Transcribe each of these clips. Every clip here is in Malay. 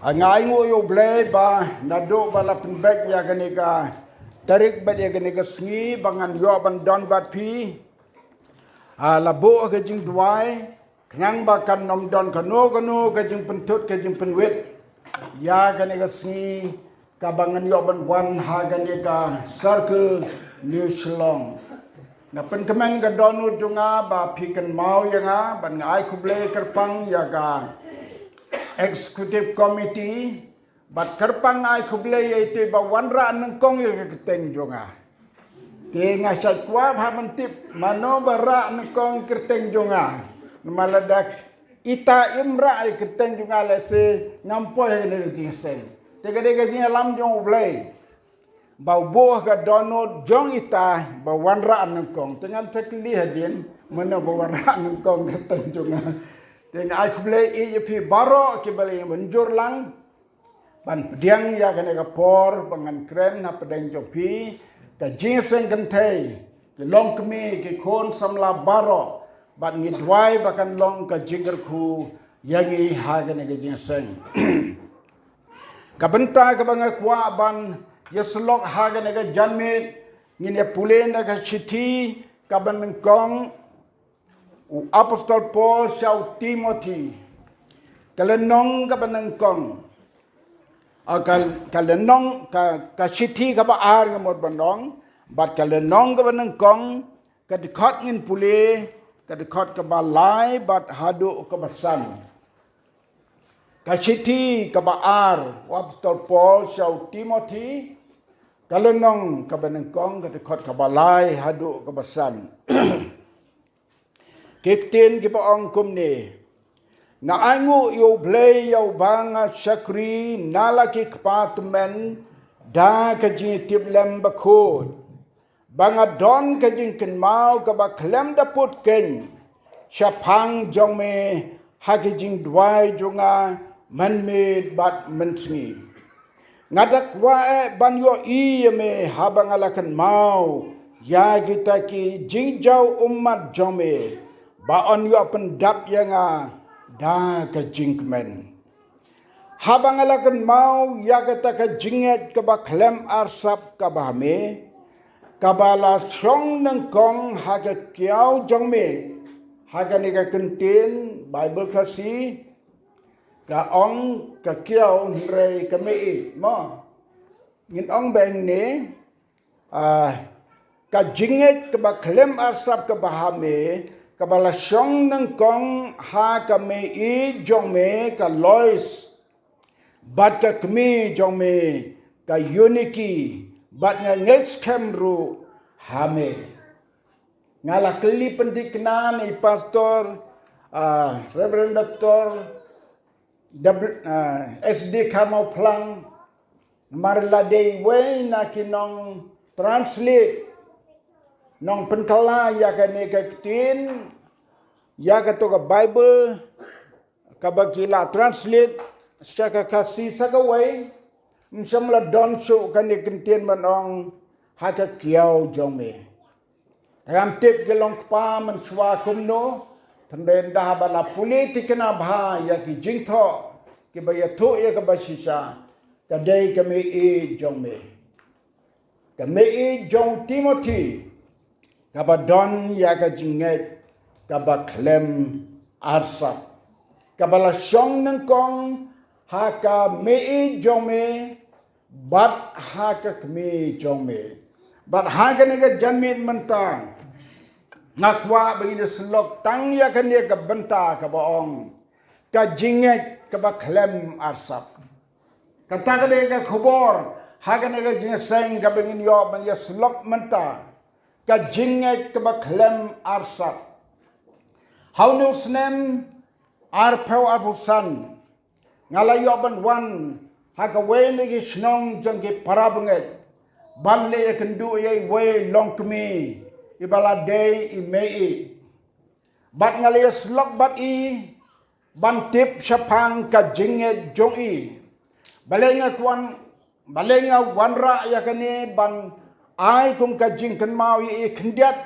Angai ngo yo blay ba nado ba la penbek ya ganika tarik ba ya ganika sngi bangan yo ban don bat pi labo ka jing duai knang ba kan nom don kano ka jing pentut ka jing penwit ya ganika sngi ka bangan yo ban wan ha ganika circle new shlong na pen kemen ka donu junga ba pi kan mau ya nga ban ngai ku blay kerpang ya ga Executive Committee bat kerpang ai kublay ite ba wanra nang kong ye keteng jonga te ngasat kwa bhamantip mano bara nang kong keteng jonga maladak ita imra ai keteng jonga lese nampo he ne jingsen te gade gade lam jong blay ba bo ga dono jong ita ba wanra nang kong tengan tekli hadin mano ba wanra nang kong keteng jonga Then I kublay pi baro kibali menjur lang ban pediang ya kena kapor bangan kren na pedang jopi ka jingseng kentai ke long kemi ke kon samla baro ban ngidwai bakan long ka jingger ku yangi ha kena ke jingseng ka benta ka banga kwa ban yeslok ha kena ke janmit ngine pulen ka chiti ka ban kong Apostol Paul siau Timothy kalenong ka banangkong kalenong ka city ka baar nga mod bandong bat kalenong ka banangkong ka dikot ngin puli ka dikot ka balay bat hadu ka basan ka city ka baar Apostol Paul siau Timothy kalenong ka banangkong ka dikot ka balay hadu ka basan Kiktin kipaong kumni nga angu yo blay yo banga sakri nalaki kpatmen da kajing tiblem bakod banga don kajing kenmau ka ba klem da put ken syapang jong me hakijing dwai jonga manmid bat mensngi ngadak wae ban yo i me habang alakan mau ya kita ki jingjau umat jong me baon yo pendap yang da ka jingkmen habang alakan mau ya kata ka jinget ka ba klem arsap ka bahme ka bala song nang kong ha ka kiao jong me ha ka ni ka kentin bible kasi ka ong ka kiao re ka me mo ngin ong beng ni ka jinget ka ba klem arsap ka bahme kabala syong nang kong ha kami i jong me ka lois bat ka kami jong me ka unity bat nga ngets kemru hame ngala kli pendikna ni pastor Reverend Dr. SD Kamau Plang marla day way na kinong translate nong pentala ya kane kaktin ya kato ka Bible kabagila translate siya ka kasi sa kaway msamla don so kane kintin manong haka kiao jome tagam tip gelong pa man swa kumno tanden da bala politik na bha ya ki jingtho ki bayato ya ka basisa kadai kami e jome kami e jong Timothy kabadon ya ka jinget kaba klem arsap kabala syong nang kong haka mei jome bat haka kmi jome bat haka nega janmit mentang ngakwa bagi selok tang ya kan dia ka benta ka baong ka jinget kaba klem arsap kata ka ka khobor haka nega jinget seng ka bengin yo ban ya selok mentang ka jinget ka baklem arsap haunu snem arpau abusan ngalayo ban wan haka wene gi snong jangge parabanget banle kendu ye we longkmi ibala day i mei bat ngalayo slok bat i ban tip syapang ka jinget jong i balenga wanra ya kani ban ai kung ka jingkan mau i kendiat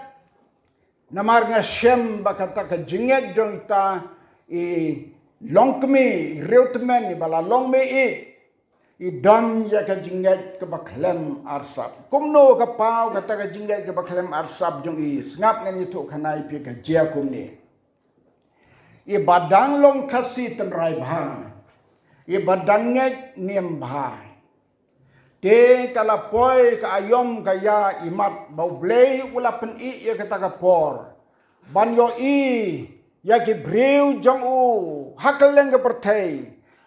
namar nga shem bakata ka jinget jong ta i long kemi reutemen ni bala long me i don ya ka jingat ke baklem arsap kumno ka pau kata ka jingat ke baklem arsap jong i ngap ngan itu kanai pi ka jia kumni i badang long kasi tenrai bhang i badang nget niem bha te kala poi ka ayom ka ya imat bau blei ula pen i ya kata ka por ban yo i ya ki briu jong u hakeleng ke pertai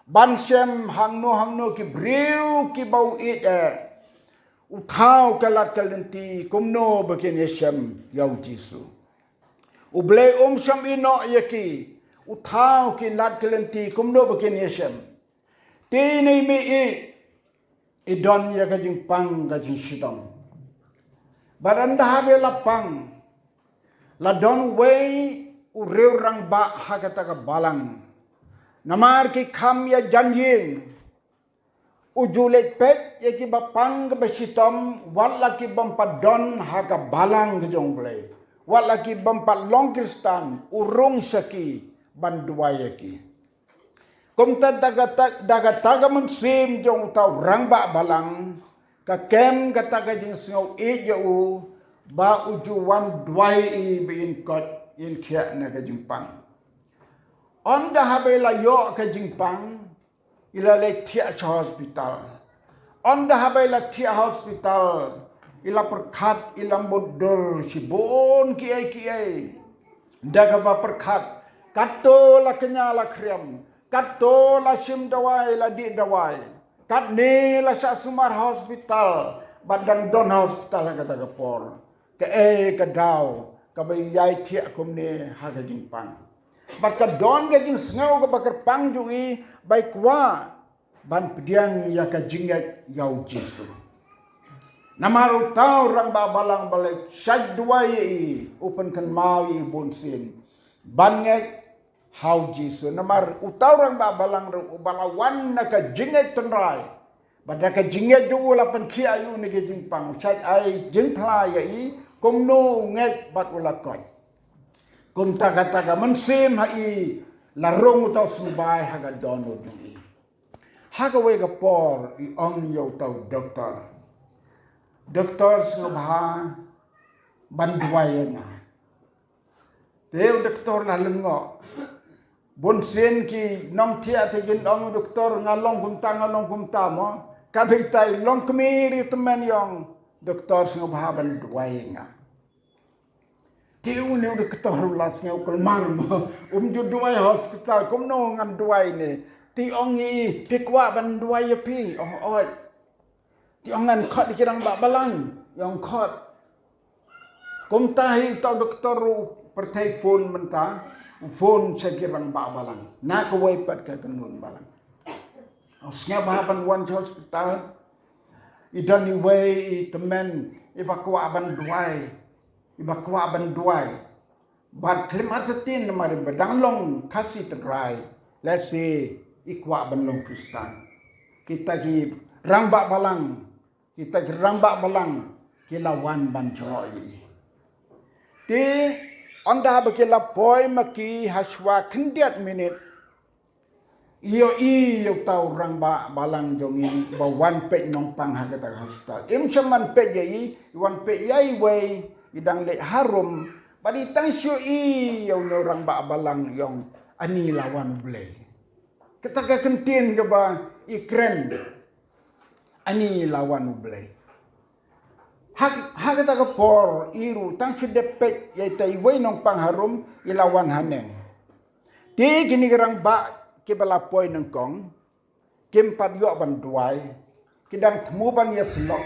ban sem hang no ki briu ki bau i u thao kalat kalenti kumno bakin yesem yau jisu u blei sam ino ya ki u thao ki lat kalenti kumno bakin yesem te nei me i don ya ka jing pang ka jing sidong baranda habe lapang la don wei u reu rang ba ha kata ka balang namar ki kham ya janjing ujulet pet ya ki bapang ke besitom wala ki bampat don ha ka balang ke jong blai wala ki bampat long kristan urung saki bandua ya ki kumta daga taga mensim jong tau rang ba balang ka kem kata ka jing sngau e u ba uju wan dwai i bin kot in kia na ka jing pang onda habela yo ka jing pang ila le thia hospital onda habela thia hospital ila perkhat ila bodor si bon ki daga ba perkhat kato la kenya la krem kato la sim dawai la di dawai kat ne la sa sumar hospital badang don hospital kata ka por ke dau ka bai yai thia kum ne ha ka jing pang bat ka don ka jing snau ka bakar pang ju i bai kwa ban pediang ya ka jingat yau jisu namaru tau rang ba balang balik sad duai i open kan mau i bon sin ban nget how jisu namar utau rang ba balang ru balawan na ka jingat tenrai bada ka jingat ju ula pen chi ayu ni ke jing pang sad ai jing phla ya i kum no nget bat ula koi kum ta kata ka mensim ha i larung utau subai ha ga dono du i ha ka we ka por i ong yo tau doktor ngabha banduai na teu doktor na lengo bon sen ki nong thia te gin ong doktor ngalong kumta mo ka tai long kemiri temen yong doktor ngabha banduai nga teu ne doktor las ngau kelmar mo ju duai hospital kum no ngan duai ne ti ong i pikwa banduai pi oi ti ong ngan khot kirang ba balang yong khot kum tahi tau doktor per telefon menta phone sa kirang ba balang na ko wai pat ka kanun balang osnya ba ban wan hospital idani wai temen ibakwa ban duai bat klimatin mari badang long kasih terai let's say ikwa ban long kristan kita ki rambak balang kilawan ban joy ti onda bakila boy maki haswa kendiat minit iyo tau rambak balang jongi bawan pe nong pang hagata hospital im shaman pe jai wan pe yai wei idang le harum badi tang syu yo no rambak balang yong ani lawan blei ketaka kentin ke ba ikren ani lawan blei hak kata ke por iru tang sudepet yai tai wei nong pangharum ilawan haneng ti kini gerang ba ke bala poi nang kong kim pat yo ban duai kidang temu ban ya selok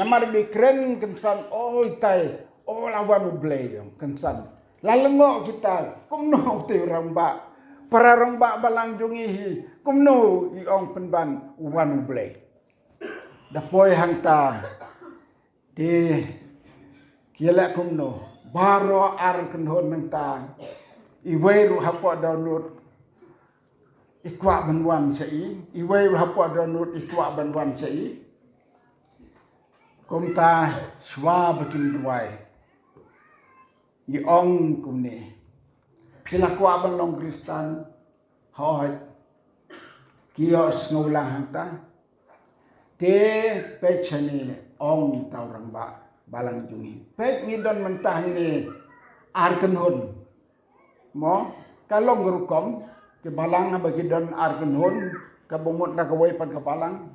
namar bi kren kensan oi tai lawan blei kensan lalengo kita kumno ti rang ba para rang ba balang jungi kumno iong penban wan blei da poi hangta di kiela kumno baro ar kenhon menta iwei ru hapo download ikwa banwan sei iwei ru hapo download ikwa banwan sei kumta swa bakin duai iong kumne pila kwa ban long kristan hoi kios ngulang hanta te pechani ong taurang balang jungi pech ngidon mentah ini arkenhun mo kalong rukom ke balang bagi don arkenhun kabumut na kawai pad kapalang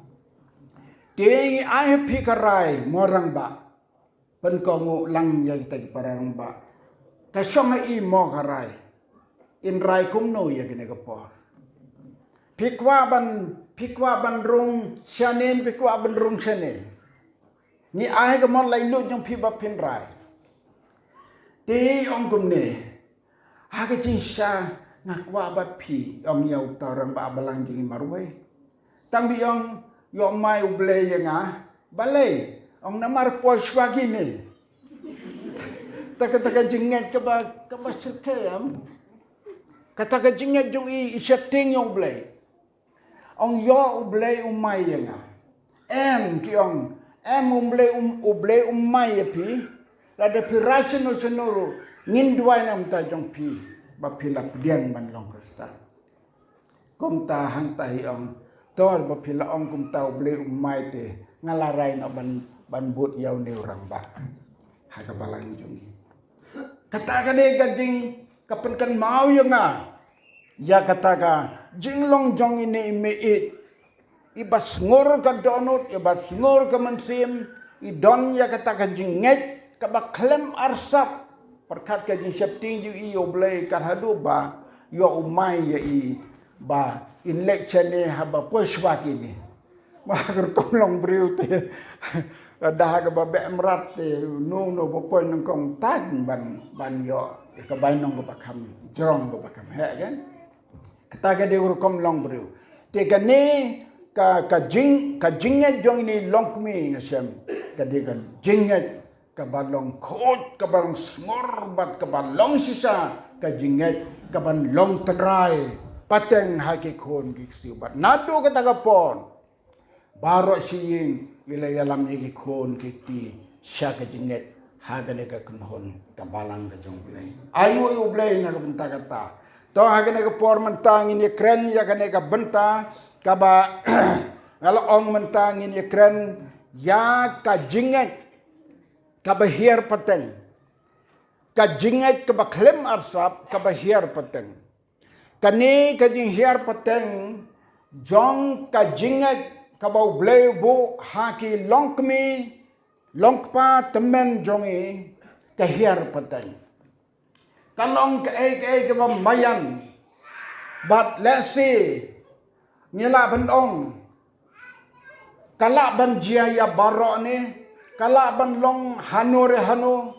te ai pikarai morang ba pen kongu lang yang kita parang ba kasong ai mo karai in rai kumno ya gene kapor pikwa ban rung sianen pikwa ban rung sianen ni ai ka mon lai lu jong pi ba pin rai ti ong kumne ha ka chin sha ngakwa ba pi ong yau tarang ba balang jing marwai tam bi ong yo mai uble yang balai ong namar pos pagi ni taka jinget ka ba sirkayam kata jinget jong i setting yong blai ong yo ublei umai yang em ki ong em ublei umai pi la de pi rasen senuru ngin duai nam ta jong pi ba pi la pdiang ban long krista kom ta hang ta hi ong tor ba pi la ong kum ta ublei umai te ngalarai na ban but yau ne orang ba ha ka balang jong kata ka de gading kapenkan mau yang ya kata ka jinglong jong ini meit ibas ngor ka donut ibas ngor ka mensim idon ya kata ka jinget ka baklem arsap perkat ka jing septing ju iyo blai kan hadu ba yo umai ya i ba in lecture ne haba pushback ini mager kolong briu te dah ka ba emrat te no popoy nang kong tan ban yo ka bainong ka bakam jrong ka bakam he kan kata ka de urukom long bru te ka ne ka jinget jong ni long kmi ngasem ka de ka jinget ka balong khot ka balong smor bat ka balong sisa ka jinget ka ban long tenrai pateng haki khon ki sibat nado ka tagapon baro siying ila yalam ni khon ki ti sya ka jinget ha ka ne ka kunhon ka balang ka jong blai ayu yu blai na lunta kata to hagane ka por mentang ini kren ya kane ka benta ka ba ngalo ong mentang ini kren ya ka jinget ka bahir pateng ka jinget ka ba klem arsap ka bahir pateng kani ka jing hiar pateng jong ka jinget ka ba bleu bu haki longkmi longpa temen jongi ka hiar pateng kalong ke ke mayan but let's see nyela ban ong kala ban jia ya baro ni kala ban long hanure hanu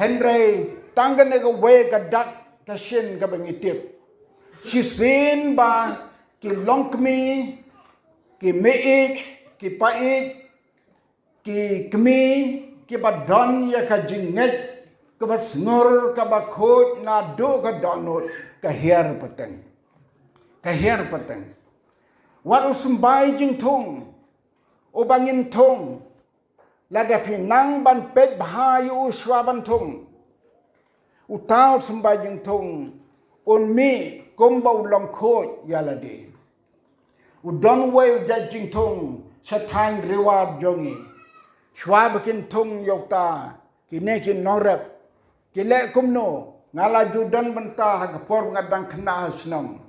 henry tangan ne go we ka dak ka shin ka bangitip sisbin ba ki longkmi ki meik ki paik ki kmi ki badon ya ka jinget kabas ngor kabakot na do ka donut kahir pateng wat usmbay jing thung ubangin thung lada pinang ban pet bahayu swaban thung utaw smbay jing thung unmi kombau long khot yalade udon way jing thung sathan reward jongi swabakin thung yokta kinekin norep kile kumno ngala judan benta hagapor ngadang kena hasnam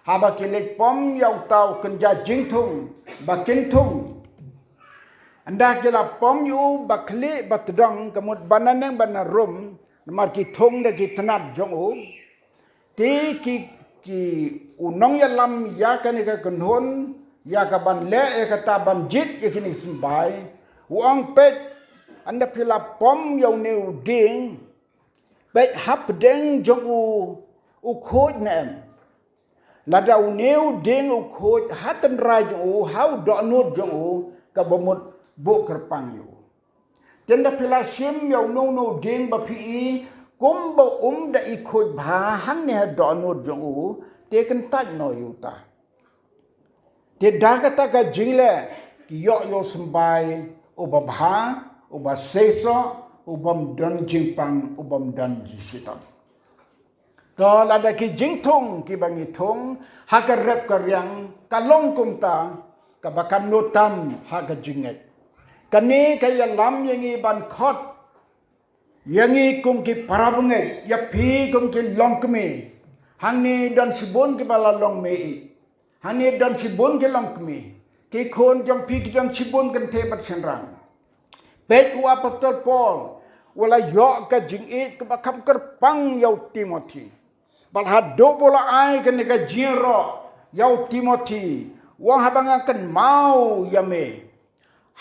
haba kile pom yau tau kenja jingthung bakinthung anda kila pom yu bakli batdong kemud bananeng banarum namar ki thung de ki tenat jongu ti ki unong ya lam ya kan ka kunhun ya ka ban le ka ta ban jit ya kini sembai uang pet anda pila pom yau new ding bet hap deng jong u khoj nem lada u new ding u khoj hatan rai jong u how do not jong u ka bomut bo kerpang yu tenda pila sim yau no ding ba pi kum bo da i khoj bha hang ne do not jong u te kan taj no yu ta te da kata ka jingle ki yo sembai u ba bha u ba seso ubam dan jimpang ubam dan jisitam to lada ki jingthung ki bangi thung ha ka rep ka riang ka long kum ta ka bakan nutam ha ka jinget kani ka ya lam yangi ban khot yangi kum ki parabnge ya phi kum ki long kmi hangni dan sibon ki bala long me hangni dan sibon ki long kmi ki khon jong phi ki dan sibon kan the bat senrang pet u apostol Paul wala yo ka jingit ka bakam kerpang yau Timothy bal hado bola ai kan ka jiro yau Timothy wang habang kan mau yame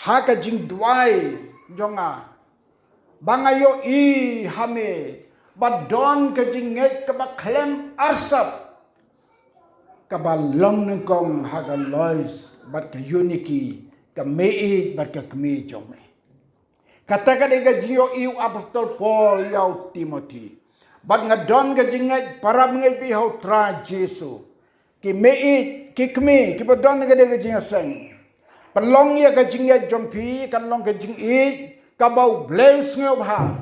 ha ka jing duai jonga bangayo i hame badon ka jinget ka baklem arsap ka balong ng kong ha ka lois bat ka uniki ka mei bat ka kmi jome katakan ka jio i apostol Paul yau Timothy bat ngadon ka jinget para mengai pi hau tra Jesu ki mei ki kmi ki badon ka de jinga seng pelong ya ka jinget jompi kan long ka jingit ka bau blaze ngeu ha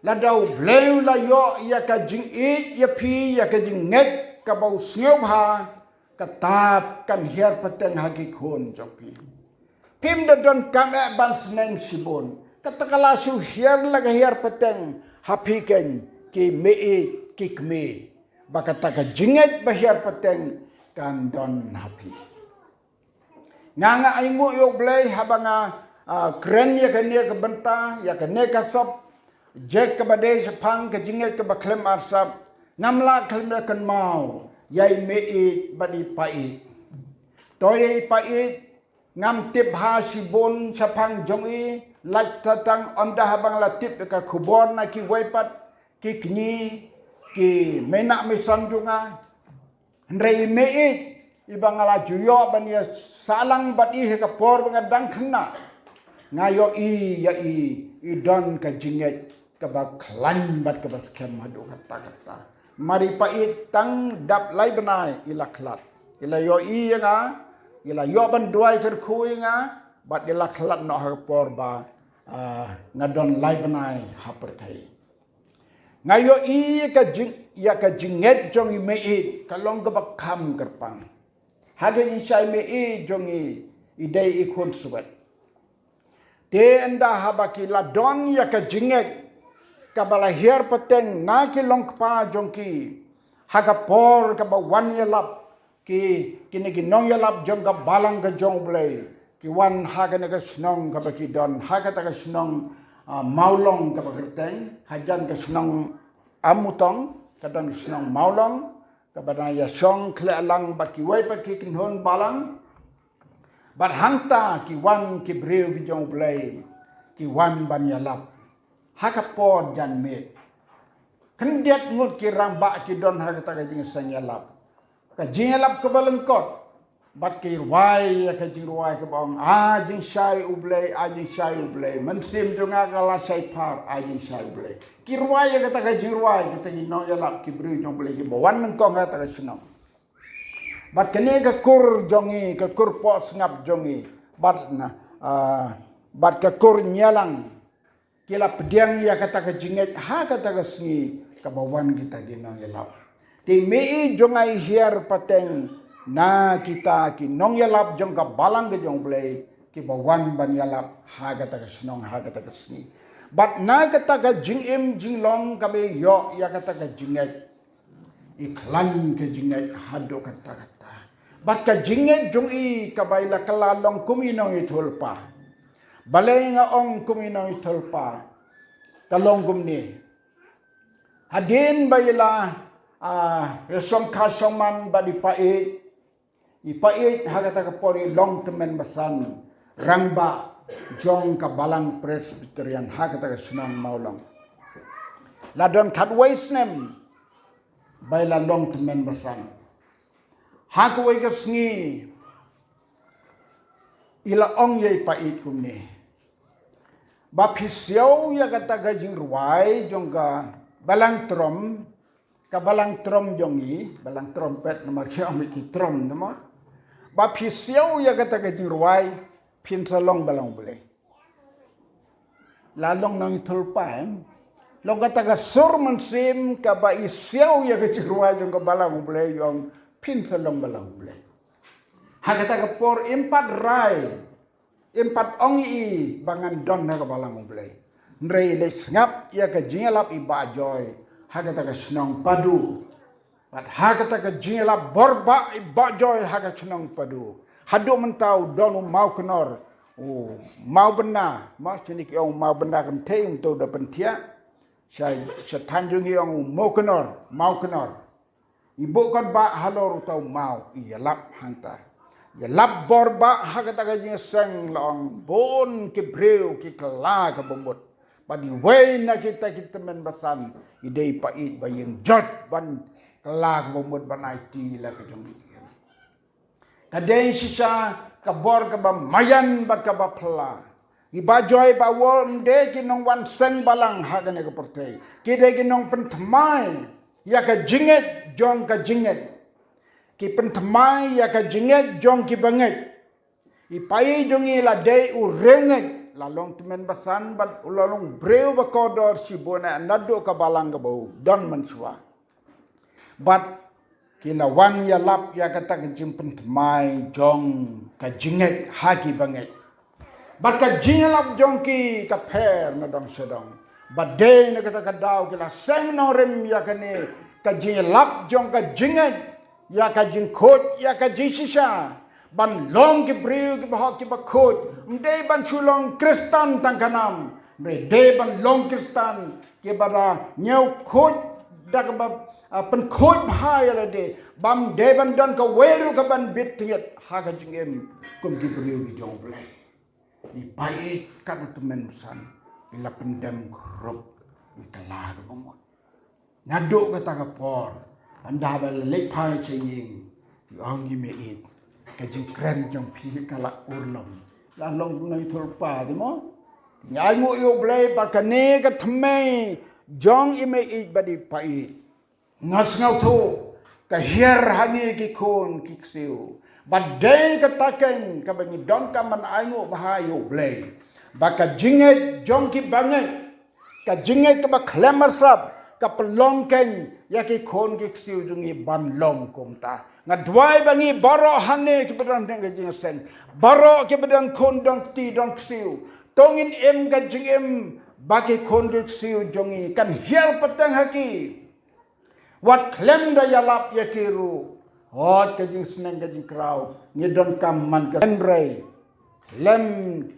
la dau bleu la yo ya ka jingit ya pi ya ka jinget ka bau ngeu ha ka tap kan hiar pateng hagi khon jompi pim da don kam e ban sneng sibon katakala su hiar la ka hiar pateng hapi ken ki mei ki kme bakata ka jinget bahiar pateng kan don hapi nganga aingu yo blay habanga kren ya kene ke benta ya kene ka sop jek ke bade sepang ke jinget ke baklem arsap ngamla klem kan mau yai mei badi pai toy pai ngam tip ha sibon sepang jongi lak tatang onda habang latip ka khubon na ki waipat ki kni ki menak misan junga ndrei mei ibang ala juyo bania salang bati ka por bangadang khna ngayo i ya i don ka jinget ka ba klan bat ka ba skem hadu kata mari pait tang dap lai benai ila khlat ila yo i nga ila yo ban duai ter khu nga bat ila khlat no ha por ba ngadon lai benai haper thai ngayo i ka jing ya ka jinget jong i mei ka long ka ba kham kerpang hage isai mei jong i dei i khon subat te anda habaki la don ya ka jinget ka bala hiar pateng na ki long pa jong ki haga por ka ba wan ya lap ki kini ki nong ya lap jong ka balang ka jong blai ki wan haga na ka snong ka ba ki don haga ta ka snong maulong ka ba kerteng hajan ka snong amutong ka don snong maulong ka ba na ya song kle alang ba ki wai pa ki kinhon balang bat hangta ki wan ki breu ki jong blai ki wan ban ya lap haka por jan me kendiat ngut ki ramba ki don haka ta ka jing sang ya lap ka jing ya lap ka balang kot bat ki wai ka jing wai ka bong jing sai ublai jing sai ublai mensim dunga kala sai par jing sai ublai ki wai ka ta ka jing wai ka ta no ya lap ki breu jong blai ki bawan nang ko ka ta ka sunam bat kene ka kur jongi ka kur pot ngap jongi bat na bat ka kur nyalang kila pediang ya kata ka jinget ha kata ka sngi ka bawan kita dinang yalap ti mei jongai hiar pateng na kita ki nong yalap jong ka balang ke jong blai ki bawan ban yalap ha kata ka snong ha kata ka sngi bat na kata ka jingim jinglong ka be yo ya kata ka jinget iklan ke jinget hado kata bat ka jinget jong i kabaila kalalong kuminong itulpa balay nga ong kuminong itulpa kalong gumni hadin bayila som kasoman badi pait ipait hagata ka pori long temen basan rangba jong ka balang presbyterian hagata ka sunang maulong ladon kadwaisnem bayila long temen basan hakaway ka sngi ila ong yay pait kumni bapisyaw ya kata ka jing ruway jong ka balang trom jongi balang trompet na markiamit ki trom namo bapisyaw ya kata ka jing ruway pinsalong balang bulay lalong nang tulpa Long kata ka sur mensim ka ba isiau ya ke cirua jong ka balang boleh yang pin selong balang boleh. Hakata ka por empat rai empat ongi bangan don na ka balang boleh. Nrei le ngap ya ka jingalap iba joy. Hakata ka senong padu. Pat hakata ka jingalap borba iba joy hakata senong padu. Hadu mentau donu mau kenor. Oh, mau benar. Mas jenik yang mau benar kan te untuk dapat tiak. Saya tanjung yang mau kenor. Ibu kan ba halor tau mau. Ia lap hantar. Ia lap borba hakata ka jing seng long bon ke breu ke kela ke bombot. Padi wei na kita men basan. Idei pait bayang jot ban kela ke bombot ban IT lah ke jong. Kadai sisa kabor ka ba mayan bat ka ba pla. Iba joy ba wol mde ki nong wan sen balang hagane ka portei. Ki de ki nong pentemai ya ka jinget jong ka jinget. Ki pentemai ya ka jinget jong ki banget. Ipai jongi la dei u renget la long temen basan bat ulalong breu ba kodor sibona nado ka balang ka bau don mensua. Bat kila wan ya lap ya kata ka jimpen temai jong ka jinget haki banget. Bat ka jingelap jong ki ka per na dong sedong. Bat de na kata ka daw kila seng no rem ya kane ka jingelap jong ka jinget ya ka jingkot ya ka jisisa. Ban long ki briu ki bahok ki bakot. Mde ban sulong kristan tangkanam. Mde ban long kristan ki bara nyau kot dak ba penkot bahaya la de. Bam de ban don ka weru ka ban bit tiet ha ka jingem kum ki briu ki jong play. Ipai kan temen pesan ila pendem grup ikalah ke bomot. Ngaduk kata ka por. Anda ba lek pai chaying. Ong yi me it. Ka jing kren jong pi kala urlom. La long nai thol pa de mo. Nyai ngo yo blai ba ka ne ka thmei jong i me it ba di pai. Ngas ngau thu ka hier hani ki kon ki ksiu. Badai katakan ka bangi don ka man aingo bahayo blay. Baka jinget jong ki banget. Ka jinget ka ba klemar sab ka pelongken ya ki kon ki ksiu jungi ban long kumta. Ngadwai bangi baro hane ki bedan deng ka jinget sen. Baro ki bedan kon dong ti dong ksiu. Tongin em ka jingem bagi kon ki ksiu jongi kan hial petang haki. Wat klem da yalap ya kiru. Hot kajing seneng kajing kraw ngidon kaman ka enrei klem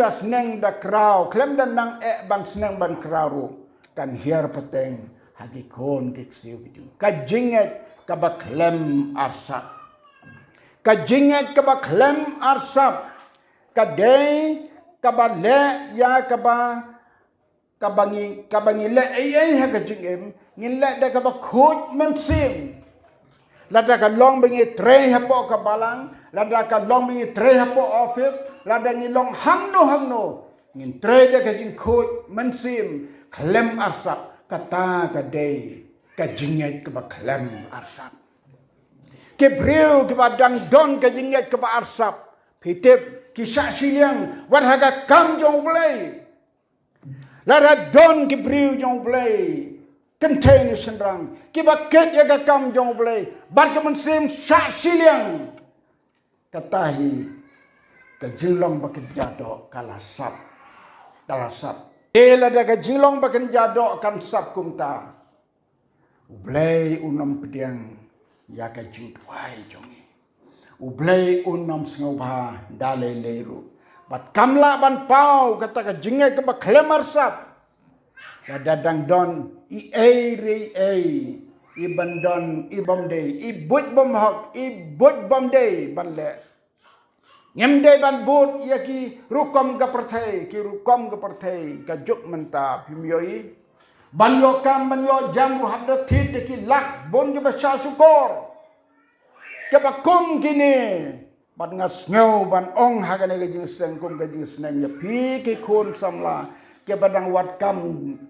da seneng da kraw klem da nang ban seneng ban kraw kan hiar peteng hagi kon kiksiu gitu kajinget ka ba klem arsap kajinget ka ba klem arsap kadai ka ba le ya ka bangi le ai ha kajingem ngile da ka ba khut mensim. Lada ka long bengi tre hapo ka balang, lada ka long bengi tre hapo office, lada ngi long hangno ngin tre de ka jing khot mensim klem arsap kata ka dei ka jinget ka ba klem arsap ke breu ke ba dang don ka jinget ka ba arsap pitip kisah siliang wat haga kam jong blai lada don ke breu jong blai contain senrang kiba ket ya ka kam jong blai bar ka mensim sa siliang katahi ka jilong bakin jado kala sap ela da ka jilong bakin jado kan sap kumta blai unam pediang ya ka jingwai jongi blai unam sngobha dale leru bat kamla ban pau kata ka jingai ka ba klemar sap ka dadang don i bandon i bomde i but bom hok i but bomde ban le ngem de ban but ya ki rukom ka perthai ka juk menta pimyoi ban yo kam ban yo jam ru hadda thit de ki lak bon ge basa sukor ke ba kum kini ban ngas ngeu ban ong hagane ge jing seng kum ge jing sneng ya pi ki khon samla ke badang wat kam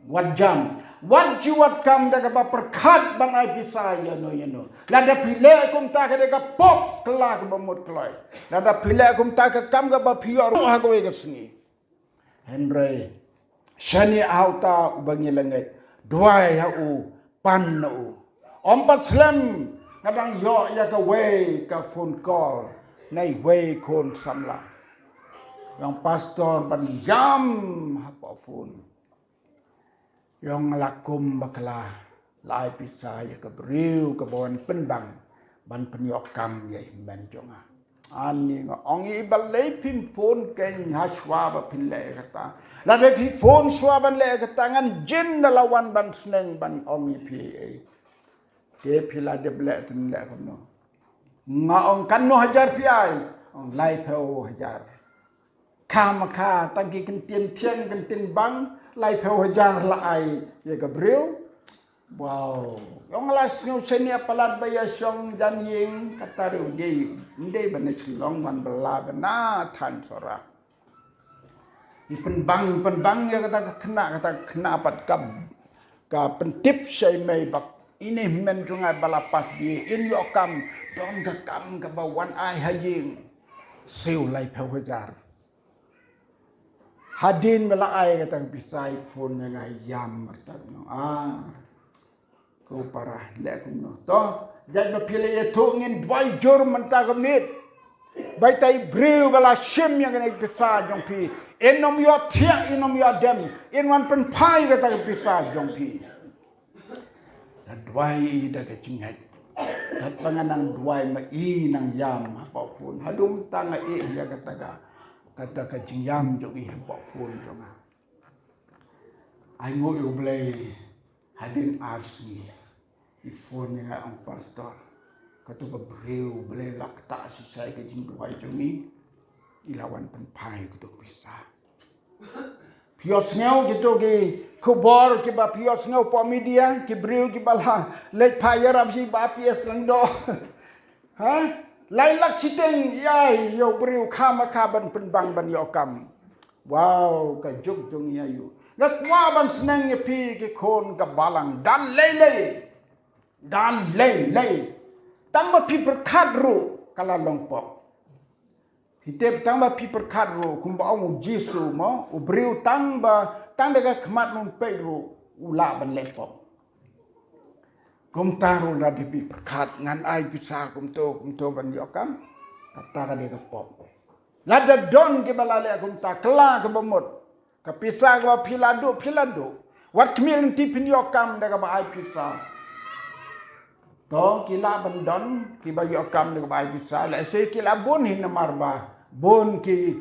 wat jam wat ji wat kam da ba perkhat ban ai bisa ya no la da pile kum ta ka de ka pok kla ka bamut klai la da pile kum ta ka kam ga ba phiyo ro ha ko ge sni henry Shani auta ubangi langit. Dua ya pan Ompat slam kadang yo ya ka way ka phone call. Nay way kon samla. Yang pastor ban jam hapa phone. Yang lakum bakla lai pisah ya ka beriu ka bawan penbang ban penyokam ya men jonga. Ani nga ongi balai pin phone ken haswa ba pin le kata. La de pi phone swa ban le kata ngan jin lawan ban sneng ban ongi pi. Ke pila de blek ten le kono. Nga ong kan no hajar pi ai ong lai pheu hajar. Kama kha tangki kan tien thiang kan tin bang lai pheu hajar la ai ye ka breu. Wow, yang las ngau seni apalat baya syong dan ying kataru ye ndai ban silong man bela bena than sora. I penbang ya kata kena pat ka pentip sai mai bak ini men jungai balapas di in yo kam dong ka kam ka bawan ai hajing siu lai pheu hajar. Hadin bela ai kata pisai phone ngai yam marta no Kau parah lek kuno. Toh, jadi pilih itu ingin dua jur mentah kemit. Baik tai breu bala sim yang kena pisah jongpi. Inom yo tiak, inom yo dem. Inwan penpai kata pisah jongpi. Dan dua ida kecingat. Dan penganang dua mai nang yam apapun. Hadum tanga ya kata kecing yam jongi apapun jonga. Ai ngoi ublay. Hadin asli ifon nga ang pastor katu ka breu bele lakta si sai ke jing duai jongi ilawan penpai kutu bisa pios ngau gitu ke kubor ke ba pios ngau po media ke breu ke bala lek payar ab si ba pies lang do ha lai lak siteng yai yo breu khama khaban penbang ban yo kam wow ka juk jongi ayu Ngakwa ban senang ye pi ke kon ka balang dan lele tamba pi perkat ru kala longpok hitep tamba pi perkat ru kumba ong jisu mo ubriu tamba ka kemat mong pe ru ula ban lepok kum taru la di pi perkat ngan ai pisah kum to ban yokam kata ka de ka pop lada don ke balale kum ta kela ke bomot Kapisah kau piladu. Wat kemil nanti penyokam dah kau ai pisah. Toh kila bandon kiba yokam dah kau ai pisah. Lese kila bun hin marba. Bun ki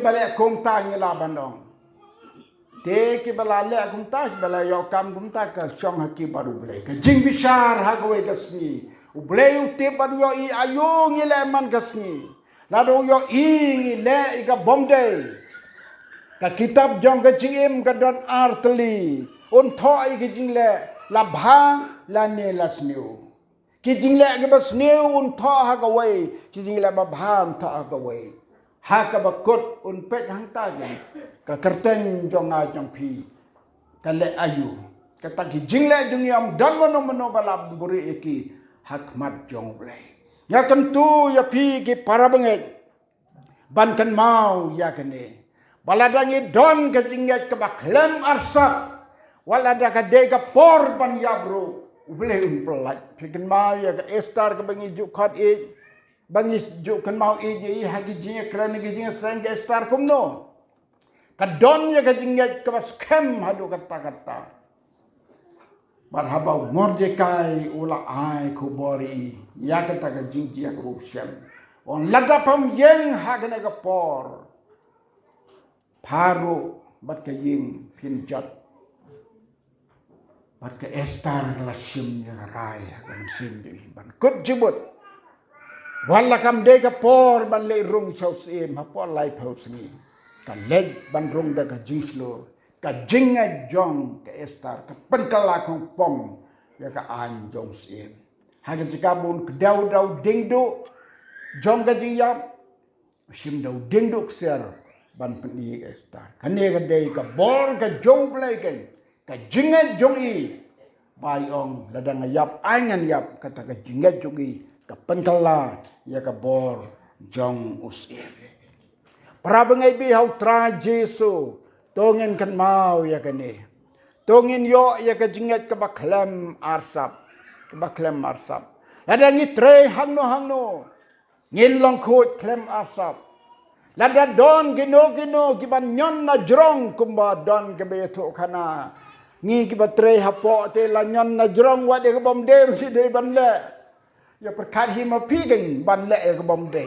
balik kumta ngila bandong. Te ki balale kumta balai yokam kumta ke syong haki baru boleh. Ke jing besar hakowe kesni. Boleh utip baru yo I ayu ngila man kesni. Lalu yo I ngila ika bomday. Ka kitab jong ke jingim ka don arteli un thoi ke jingle la bha la ne la sniu ki jingle ke bas sniu un tho ha ka wei ki jingle ba bha un tho ha ka wei ha ka ba kot un pe hang ta ji ka kerteng jong a jong pi ka le ayu ka ta ki jingle jong yam don mono bala buri eki hakmat jong ble ya tentu ya pi ki para benget ban kan mau ya kene Baladangi don ke jingat ke baklem arsap. Walada ke dega por ban yabro. Boleh umpelaj. Fikin mau ya ke estar ke bangi juk khat e. Bangi juk kan mau e je hagi jingat kerana ke jingat serang ke estar kumno. Ke don ya ke jingat ke baskem hadu kata-kata. Barhabau Mordekai ula ai kubori. Ya kata ke jingjia ke usem. On ladapam yang hagana ke por. Paru bat ke ying pinjat bat ke estar la sim ya rai kan sim di ban kut jibut wala kam de ka por ban le rung chau sim ha por lai phos ni ka leg ban rung da ka jingslo ka jinga jong ke estar ka penkala kong pong ya ka an jong sim ha ka jikabun dau dingdu jong ka jingyap sim dau dingdu kser ban pendi estar kane ka dei ka bor ka jong play ka jingat jong I bayong ladang yap angan yap kata ka jingat jong I ka pentala ya ka bor jong usim para bengai bi hau tra Jesu tongin kan mau ya kani tongin yo ya ka jingat ka baklem arsap lada ngitre hangno ngilong khut klem arsap lada don gino giban nyon na jrong kumba don ke be to khana ngi ki batre hapo te la nyon na jrong wa de ka bom de ru si de ban le ya perkat hi ma pi gen ban le ka bom de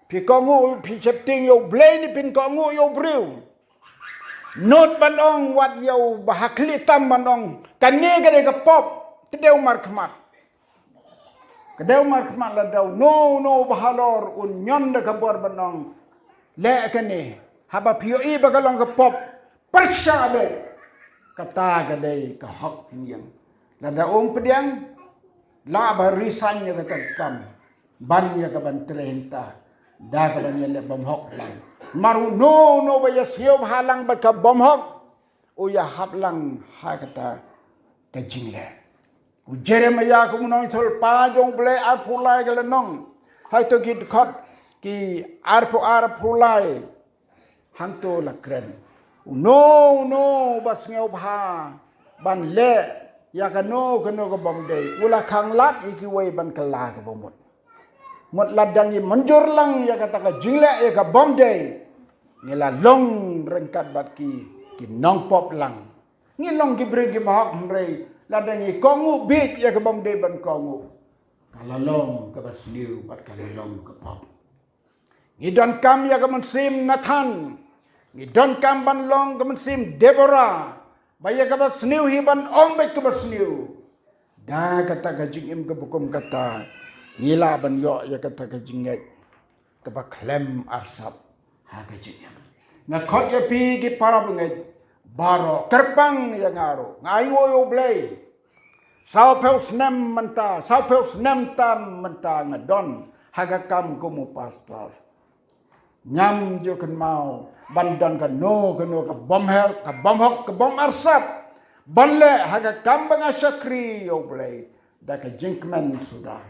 pi ko ngu pi septing yo blay ni pin ko ngu yo briu not ban ong wat yo bahakli tam ban ong kan ngi ga de ka pop te deu mar khmat la dau no bahalor un nyon de ka bor ban ong le ka ni haba pio i ba ka long ka pop persha be kata ka dei ka hok niang la da ong pediang la ba risanya ka kam ban ya ka ban trenta da ka ban le bom hok lang maru no ba ya siu halang ba ka bom hok o ya hap lang ha kata ka jingle u jeremaya ku nong thol pa jong ble ar phulai ga nong hai to ki khot ki ar phulai hang to la kren no bas ngeu bha ban le ya ka no ka bom dei ula khang lat iki wei ban kala ka bomot mot ladang ni manjur lang ya kata ka jingle ya ka bom dei ngila long rengkat bat ki nong pop lang ngi long ki bre ki bahak mrei ladang ni kongu bit ya ka bom dei ban kongu kala long ka bas liu bat kala long ka pop ngi don kam ya ka mensim Nathan ngi don kam ban long ka mensim Deborah baya ka bas niu hi ban ong bet ka bas niu da kata ka jingim ka bukum kata ngila ban yo ya kata ka jinget ka ba klem asap ha ka jingim na khot ya pi ki para bunget baro terpang ya ngaro ngai ngoyo blai sao peu snem tam menta ngadon haga kam ko mu pastor nyam jo kan mau bandan ka no ka bom hel ka bom hok ka bom arsap banle haga kam banga sakri yo blai da ka jinkman sudah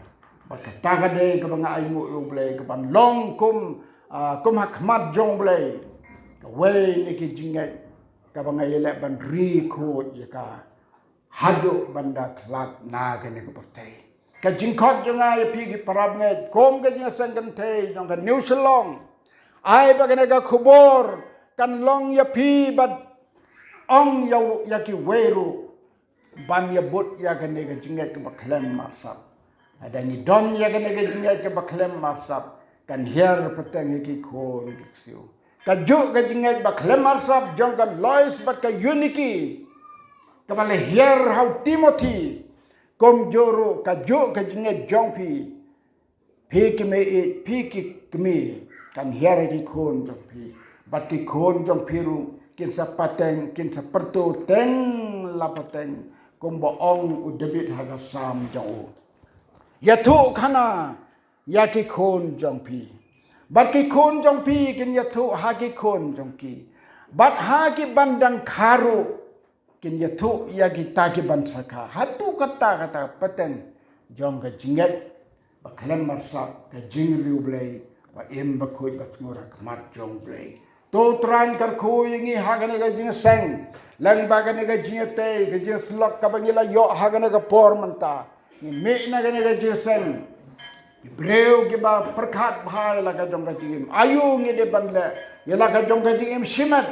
baka taga de ka banga ayu yo blai ka ban long kum hakmat jong blai ka we ni ki jingai ka banga yele ban ri ko ya ka hadu banda klat na ka ne ko pertai ka jingkot jonga ya pi ki parab nge kom ka jinga sangan te jong ka new salong ai bagane ka khubor kan long ya pi bat ong ya ki weru ban ya but ya ka ne ka jinga ka baklem masap ada ni don ya ka ne ka jinga ka baklem masap kan her peteng ki khon ki siu ka ju ka jinga baklem masap jong ka lois bat ka unity ka bale her how Timothy kom joro ka ju ka jinga jong pi ki me pi ki me kan here ki khon jong pi bat ki khon jong piru kin sa pateng kin sa pertu teng la pateng kom bo ong u debit haga sam jong ya thu khana ya ki khon jong pi bat ki khon jong pi kin ya thu ha ki khon jong ki bat ha ki bandang kharu kin ya thu ya ki ta ki ban sakha hatu kata pateng jong ka jingat baklan marsa ka jingriu blai wa em ba khoi ba ngora kmat jong blai to tran kar khoi ngi hagane ga jing seng lang ba ga ne ga jing te ga jing slok ka bangila yo hagane ga por manta ni me na ga ne ga jing seng breu ki ba perkhat bhai la ga jong ga jing ayu ngi de ban le ya la ga jong ga jing em shimat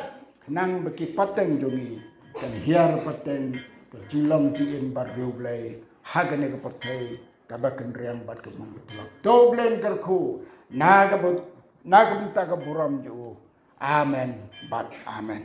nang ba ki pateng jongi kan hiar pateng ka jilam ji em bar reu blai hagane ga perthai ka ba kan riam bat ka mong to blen kar khu naga bunta ka buram jo amen but amen